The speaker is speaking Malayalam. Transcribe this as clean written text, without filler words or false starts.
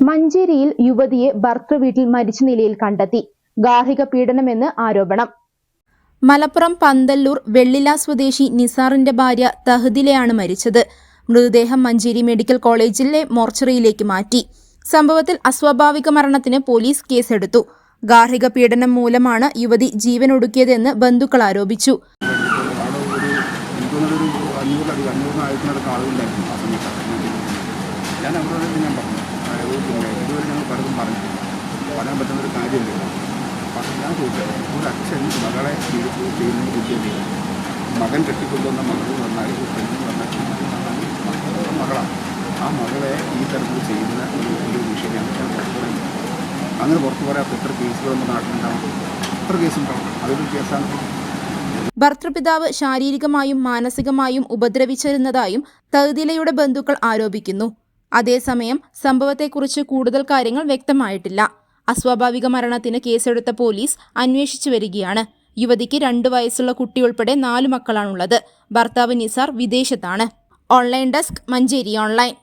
മഞ്ചേരിയിൽ യുവതിയെ ഭർതൃവീട്ടിൽ മരിച്ച നിലയിൽ കണ്ടെത്തി. ഗാർഹിക പീഡനമെന്ന് ആരോപണം. മലപ്പുറം പന്തല്ലൂർ വെള്ളില സ്വദേശി നിസാറിന്റെ ഭാര്യ തഹദിലയാണ് മരിച്ചത്. മൃതദേഹം മഞ്ചേരി മെഡിക്കൽ കോളേജിലെ മോർച്ചറിയിലേക്ക് മാറ്റി. സംഭവത്തിൽ അസ്വാഭാവിക മരണത്തിന് പോലീസ് കേസെടുത്തു. ഗാർഹിക പീഡനം മൂലമാണ് യുവതി ജീവനൊടുക്കിയതെന്ന് ബന്ധുക്കൾ ആരോപിച്ചു. പറയാൻ പറ്റുന്നൊരു കാര്യമില്ല. പക്ഷേ ഞാൻ ചോദിച്ചത്, ഒരു അച്ഛൻ മകളെ ചെയ്യുന്ന വിദ്യയില്ല. മകൻ കെട്ടിക്കൊണ്ടുവന്ന മകൾ എന്ന് പറഞ്ഞാൽ ഒരു പെണ്ണ് പറഞ്ഞാൽ മകളാണ്. ആ മകളെ ഈ തരത്തിൽ ചെയ്യുന്ന ഒരു വിഷയമാണ് ഞാൻ പുറത്തുപോയത്. അങ്ങനെ പുറത്തു പറയാത്ത എത്ര കേസുകളൊന്നും നാട്ടിലുണ്ടാവും, എത്ര കേസുണ്ടാവും. അതൊരു കേസാണ്. ഭർത്തൃപിതാവ് ശാരീരികമായും മാനസികമായും ഉപദ്രവിച്ചിരുന്നതായും തഹദിലയുടെ ബന്ധുക്കൾ ആരോപിക്കുന്നു. അതേസമയം സംഭവത്തെക്കുറിച്ച് കൂടുതൽ കാര്യങ്ങൾ വ്യക്തമായിട്ടില്ല. അസ്വാഭാവിക മരണത്തിന് കേസെടുത്ത പോലീസ് അന്വേഷിച്ചു വരികയാണ്. യുവതിക്ക് 2 വയസ്സുള്ള കുട്ടിയുൾപ്പെടെ 4 മക്കളാണുള്ളത്. ഭർത്താവ് നിസാർ വിദേശത്താണ്. Online desk, Manjeri online.